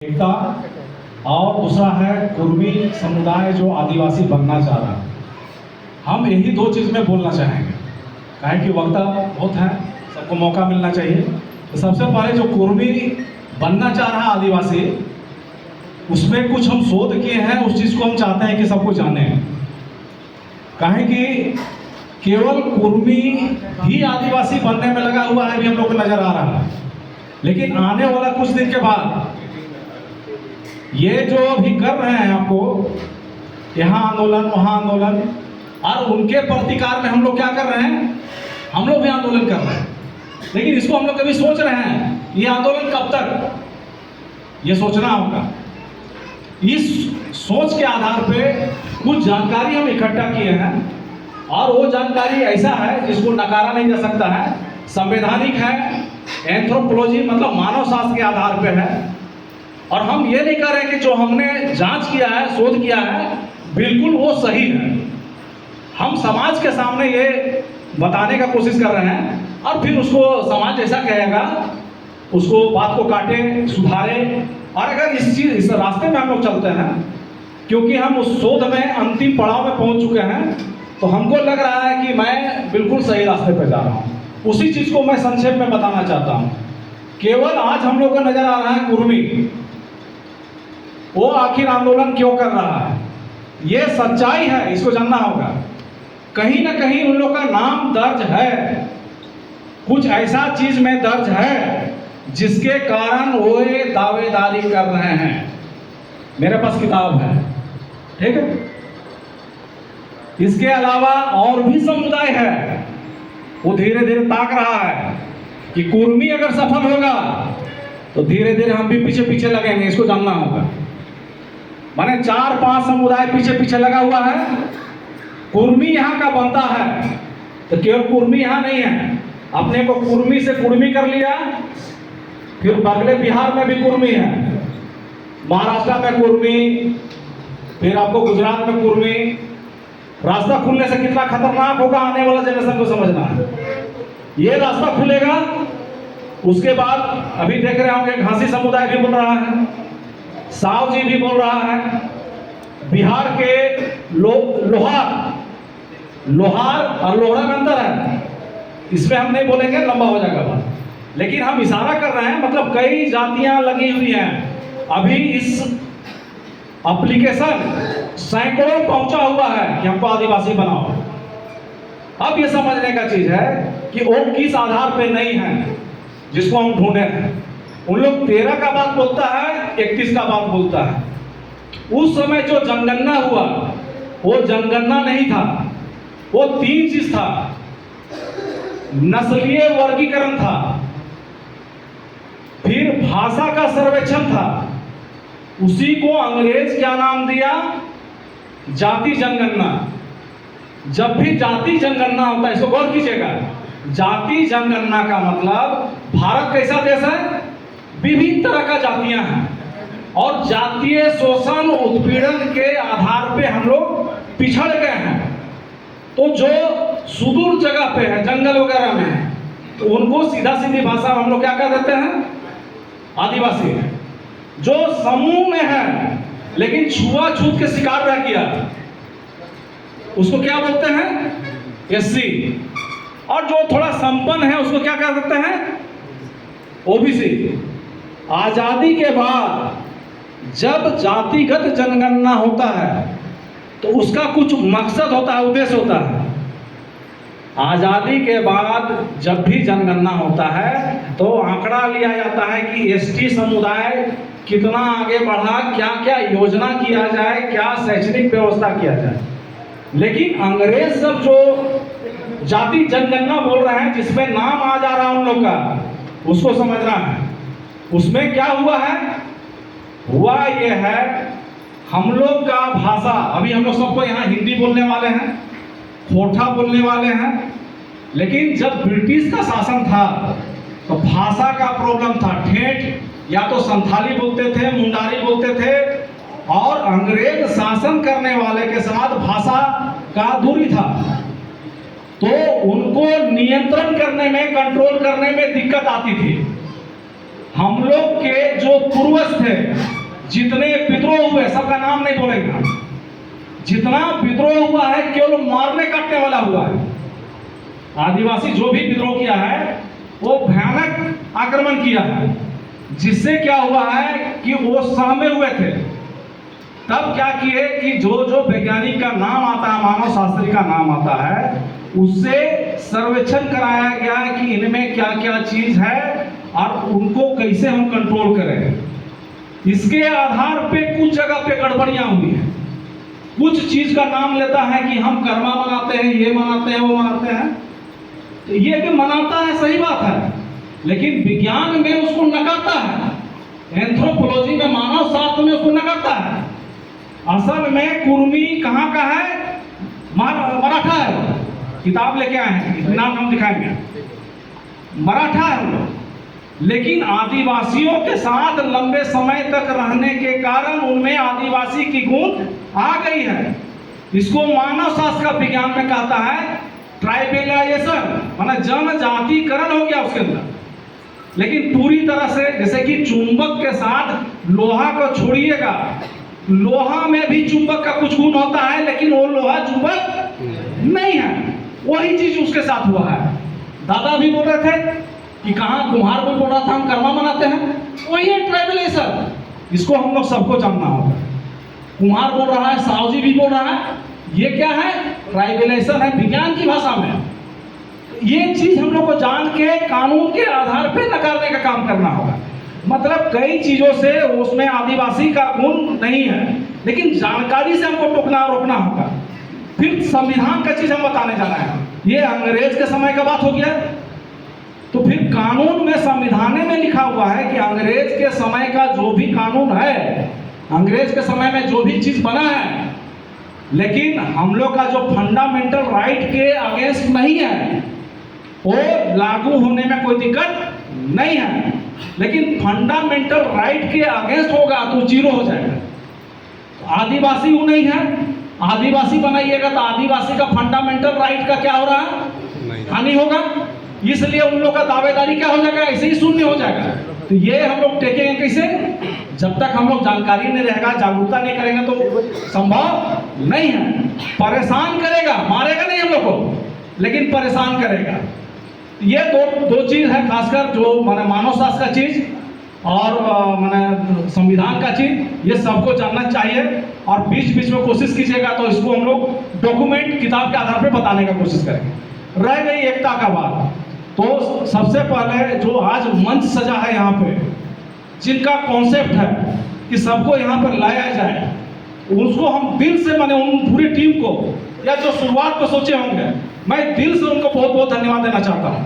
एकता और दूसरा है कुर्मी समुदाय जो आदिवासी बनना चाह रहा है। हम यही दो चीज़ में बोलना चाहेंगे, काहे कि वक्त बहुत है, सबको मौका मिलना चाहिए। तो सबसे पहले जो कुर्मी बनना चाह रहा है आदिवासी, उसमें कुछ हम शोध किए हैं, उस चीज़ को हम चाहते हैं कि सबको जाने। काहे कि केवल कुर्मी ही आदिवासी बनने में लगा हुआ है, भी हम लोग को नजर आ रहा है। लेकिन आने वाला कुछ दिन के बाद ये जो अभी कर रहे हैं आपको, यहाँ आंदोलन वहाँ आंदोलन, और उनके प्रतिकार में हम लोग क्या कर रहे हैं, हम लोग भी आंदोलन कर रहे हैं। लेकिन इसको हम लोग कभी सोच रहे हैं ये आंदोलन कब तक, ये सोचना होगा। इस सोच के आधार पे कुछ जानकारी हम इकट्ठा किए हैं, और वो जानकारी ऐसा है जिसको नकारा नहीं जा सकता है, संवैधानिक है, एंथ्रोपोलॉजी मतलब मानव शास्त्र के आधार पे है। और हम ये नहीं कह रहे कि जो हमने जांच किया है, शोध किया है, बिल्कुल वो सही है। हम समाज के सामने ये बताने का कोशिश कर रहे हैं, और फिर उसको समाज जैसा कहेगा उसको बात को काटे, सुधारे। और अगर इस रास्ते में हम लोग चलते हैं, क्योंकि हम उस शोध में अंतिम पड़ाव में पहुंच चुके हैं, तो हमको लग रहा है कि मैं बिल्कुल सही रास्ते पर जा रहा हूँ। उसी चीज़ को मैं संक्षेप में बताना चाहता हूँ। केवल आज हम लोग को नजर आ रहा है कुर्मी, वो आखिर आंदोलन क्यों कर रहा है, ये सच्चाई है, इसको जानना होगा। कहीं ना कहीं उन लोग का नाम दर्ज है, कुछ ऐसा चीज में दर्ज है जिसके कारण वो ये दावेदारी कर रहे हैं। मेरे पास किताब है, ठीक है। इसके अलावा और भी समुदाय है, वो धीरे धीरे ताक रहा है कि कुर्मी अगर सफल होगा तो धीरे धीरे हम भी पीछे पीछे लगेंगे, इसको जानना होगा। माने 4-5 समुदाय पीछे पीछे लगा हुआ है। कुर्मी यहाँ का बनता है, तो केवल कुर्मी यहाँ नहीं है, अपने को कुर्मी से कुर्मी कर लिया। फिर बगले बिहार में भी कुर्मी है, महाराष्ट्र में कुर्मी, फिर आपको गुजरात में कुर्मी। रास्ता खुलने से कितना खतरनाक होगा आने वाला जनरेशन को समझना है। ये रास्ता खुलेगा, उसके बाद अभी देख रहे होंगे घासी समुदाय भी बोल रहा है, साव जी भी बोल रहा है, बिहार के लोहार और लोहरा में अंतर है, इसमें हम नहीं बोलेंगे, लंबा हो जाएगा बात। लेकिन हम इशारा कर रहे हैं, मतलब कई जातियां लगी हुई हैं। अभी इस एप्लीकेशन सैकड़ों पहुंचा हुआ है कि हमको आदिवासी बनाओ। अब ये समझने का चीज है कि वो किस आधार पे नहीं है जिसको हम ढूंढे हैं। उन लोग 13 का बात बोलता है, 31 का बात बोलता है। उस समय जो जनगणना हुआ वो जनगणना नहीं था, वो 3 चीज था। नस्लीय वर्गीकरण था, फिर भाषा का सर्वेक्षण था, उसी को अंग्रेज क्या नाम दिया, जाति जनगणना। जब भी जाति जनगणना होता है, इसको गौर कीजिएगा, जाति जनगणना का मतलब भारत कैसा देश है, विभिन्न तरह का जातियां हैं, और जातीय शोषण उत्पीड़न के आधार पे हम लोग पिछड़ गए हैं। तो जो सुदूर जगह पे है, जंगल वगैरह में है, तो उनको सीधा सीधी भाषा में हम लोग क्या कह देते हैं, आदिवासी है। जो समूह में है लेकिन छुआछूत के शिकार रह गया, उसको क्या बोलते हैं, एससी। और जो थोड़ा संपन्न है उसको क्या कह देते हैं, ओबीसी। आजादी के बाद जब जातिगत जनगणना होता है तो उसका कुछ मकसद होता है, उद्देश्य होता है। आजादी के बाद जब भी जनगणना होता है तो आंकड़ा लिया जाता है कि एसटी समुदाय कितना आगे बढ़ा, क्या क्या योजना किया जाए, क्या शैक्षणिक व्यवस्था किया जाए। लेकिन अंग्रेज सब जो जाति जनगणना बोल रहे हैं, जिसमें नाम आ जा रहा है उन लोग का, उसको समझना है। उसमें क्या हुआ है, हुआ ये है, हम लोग का भाषा, अभी हम लोग सबको यहाँ हिंदी बोलने वाले हैं, खोटा बोलने वाले हैं। लेकिन जब ब्रिटिश का शासन था तो भाषा का प्रॉब्लम था। ठेठ या तो संथाली बोलते थे, मुंडारी बोलते थे, और अंग्रेज शासन करने वाले के साथ भाषा का दूरी था, तो उनको नियंत्रण करने में, कंट्रोल करने में दिक्कत आती थी। हम लोग के जो पूर्वज थे, जितने विद्रोह हुए, सबका नाम नहीं बोलेगा, जितना विद्रोह हुआ है केवल मारने काटने वाला हुआ है। आदिवासी जो भी विद्रोह किया है वो भयानक आक्रमण किया है, जिससे क्या हुआ है कि वो सहमे हुए थे। तब क्या किए कि जो जो वैज्ञानिक का नाम आता है, मानव शास्त्री का नाम आता है, उससे सर्वेक्षण कराया गया कि इनमें क्या क्या चीज है और उनको कैसे हम कंट्रोल करें। इसके आधार पे कुछ जगह पे गड़बड़ियां हुई हैं। कुछ चीज का नाम लेता है कि हम कर्मा मनाते हैं, ये मनाते हैं, वो मनाते हैं। तो ये भी मनाता है, सही बात है, लेकिन विज्ञान में उसको नकारता है, एंथ्रोपोलॉजी में, मानव शास्त्र में उसको नकारता है। असल में कुर्मी कहाँ का है? मराठा है। किताब लेके आए हैं, नाम हम दिखाएंगे, मराठा है वो। लेकिन आदिवासियों के साथ लंबे समय तक रहने के कारण उनमें आदिवासी की गुण आ गई है। इसको मानव शास्त्र का विज्ञान में कहता है ट्राइबेलाइजेशन, माना जनजातिकरण हो गया उसके अंदर। लेकिन पूरी तरह से, जैसे कि चुंबक के साथ लोहा को छोड़िएगा, लोहा में भी चुंबक का कुछ गुण होता है, लेकिन वो लोहा चुंबक नहीं है। वही चीज उसके साथ हुआ है। दादा भी बोल रहे थे कि कहाँ, कुम्हार भी बोल रहा था हम कर्मा मनाते हैं, वही है ट्राइबेलाइजेशन। इसको हम लोग सबको जानना होगा। कुम्हार बोल रहा है, सावजी भी बोल रहा है, ये क्या है? ट्राइबेलाइजेशन है विज्ञान की भाषा में। ये चीज हम लोग को जान के कानून के आधार पे नकारने का काम करना होगा। मतलब कई चीजों से उसमें आदिवासी का गुण नहीं है, लेकिन जानकारी से हमको टोकना रोकना होगा। फिर संविधान का चीज हम बताने जा रहे हैं। ये अंग्रेज के समय का बात हो गया, तो फिर कानून में, संविधान में लिखा हुआ है कि अंग्रेज के समय का जो भी कानून है, अंग्रेज के समय में जो भी चीज बना है, लेकिन हम लोग का जो फंडामेंटल राइट के अगेंस्ट नहीं है, वो लागू होने में कोई दिक्कत नहीं है। लेकिन फंडामेंटल राइट के अगेंस्ट होगा तो जीरो हो जाएगा। तो आदिवासी वो नहीं है, आदिवासी बनाइएगा तो आदिवासी का फंडामेंटल राइट का क्या हो रहा है? हानि होगा। इसलिए उन लोग का दावेदारी क्या हो जाएगा? ऐसे ही शून्य हो जाएगा। तो ये हम लोग टेकेंगे कैसे? जब तक हम लोग जानकारी नहीं रहेगा, जागरूकता नहीं करेंगे तो संभव नहीं है। परेशान करेगा, मारेगा नहीं हम लोग को, लेकिन परेशान करेगा। ये दो चीज है, खासकर जो माने मानव शास्त्र का चीज और माने संविधान का चीज, ये सबको जानना चाहिए। और बीच बीच में कोशिश कीजिएगा तो इसको हम लोग डॉक्यूमेंट, किताब के आधार पर बताने का कोशिश करेंगे। रह गई एकता का बात, तो सबसे पहले जो आज मंच सजा है यहाँ पे, जिनका कॉन्सेप्ट है कि सबको यहाँ पर लाया जाए, उसको हम दिल से, माने उन पूरी टीम को, या जो शुरुआत में सोचे होंगे, मैं दिल से उनको बहुत बहुत धन्यवाद देना चाहता हूँ।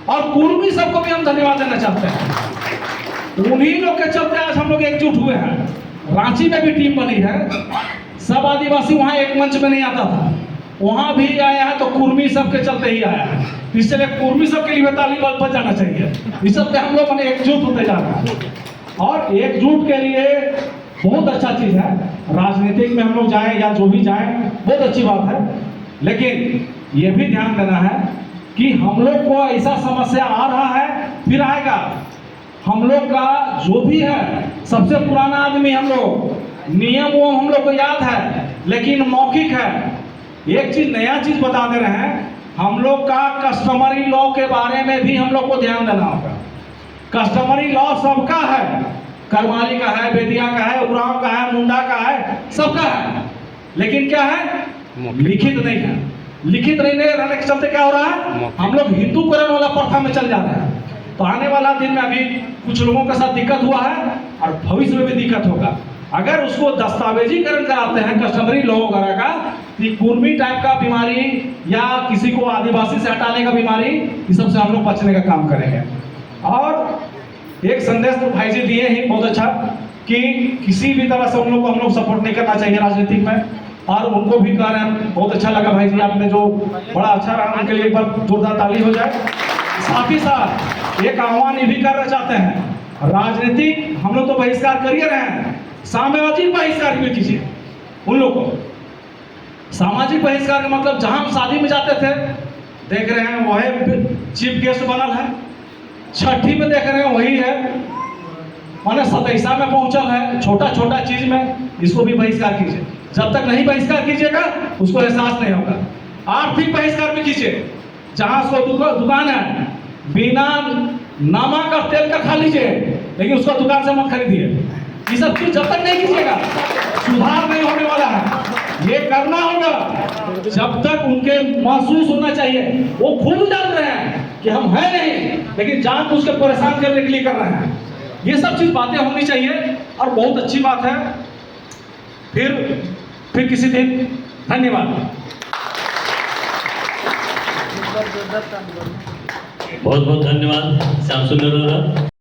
और कुर्मी सबको भी हम धन्यवाद देना चाहते हैं। उन्हीं लोग के चलते आज हम लोग एकजुट हुए हैं। रांची में भी टीम बनी है, सब आदिवासी वहाँ एक मंच में नहीं आता था, वहाँ भी आया है, तो कुर्मी सब के चलते ही आया है। इसलिए कुर्मी सब के लिए ताली बज जाना चाहिए। इस सबसे हम लोग मैंने एकजुट होते जा रहे हैं, और एकजुट के लिए बहुत अच्छा चीज है। राजनीतिक में हम लोग जाएं या जो भी जाएं, बहुत अच्छी बात है, लेकिन ये भी ध्यान देना है कि हम लोग को ऐसा समस्या आ रहा है, फिर आएगा। हम लोग का जो भी है, सबसे पुराना आदमी हम लोग, नियम वो हम लोग को याद है, लेकिन मौखिक है। एक चीज, नया चीज बता दे रहे हैं, हम लोग का कस्टमरी लॉ के बारे में भी हम लोग को ध्यान देना होगा। कस्टमरी लॉ सबका है, करमाली का है, बेदिया का है, उरांव का है, मुंडा का है, सबका है, लेकिन क्या है? लिखित नहीं है। लिखित नहीं रहने के चलते क्या हो रहा है? हम लोग हिंदूकरण वाला प्रथा में चल जा रहे हैं। तो आने वाला दिन में अभी कुछ लोगों के साथ दिक्कत हुआ है, और भविष्य में भी दिक्कत होगा। अगर उसको दस्तावेजीकरण कराते हैं कस्टमरी लॉ वगैरह का, कि कुर्मी टाइप का बीमारी या किसी को आदिवासी से हटाने का बीमारी, इस सब से हम लोग बचने का काम करेंगे। और एक संदेश तो भाई जी दिए ही बहुत अच्छा, कि किसी भी तरह से उन लोग को हम लोग सपोर्ट नहीं करना चाहिए राजनीतिक में, और उनको भी कह रहे हैं। बहुत अच्छा लगा भाई जी, आपने जो बड़ा अच्छा रहा, उनके लिए एक बार जोरदार ताली हो जाए। साथ ही साथ एक आह्वान ये भी करना चाहते हैं, राजनीतिक हम लोग तो बहिष्कार कर ही रहे हैं, सामाजिक बहिष्कार भी कीजिए उन लोग को। सामाजिक बहिष्कार का मतलब, जहां हम शादी में जाते थे, देख रहे हैं वही चीफ गेस्ट बनल है, छठी में देख रहे हैं वही है, माने सतैसा में पहुंचल है, छोटा छोटा चीज में इसको भी बहिष्कार कीजिए। जब तक नहीं बहिष्कार कीजिएगा उसको एहसास नहीं होगा। आर्थिक बहिष्कार भी कीजिए। जहां उसको दुकान है, बिना नमक और तेल का खा लीजिए, लेकिन उसको दुकान से मत खरीदिए। ये सब चीज जब तक नहीं कीजिएगा सुधार नहीं होने वाला है। ये करना होगा जब तक उनके महसूस होना चाहिए। वो खुद जान रहे हैं कि हम हैं नहीं, लेकिन जानबूझ के परेशान करने के लिए कर रहे हैं। ये सब चीज बातें होनी चाहिए और बहुत अच्छी बात है। फिर किसी दिन। धन्यवाद। बहुत बहुत धन्यवाद श्याम सुंदर।